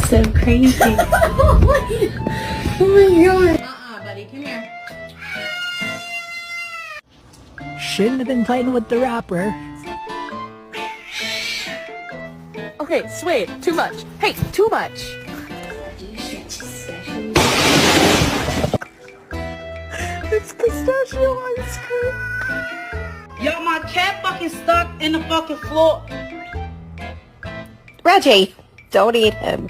so crazy. Oh my god. Buddy, come here. Shouldn't have been playing with the wrapper. Okay, Suede, too much. Hey, too much. It's pistachio ice cream. Yo, my cat fucking stuck in the fucking floor. Reggie, don't eat him.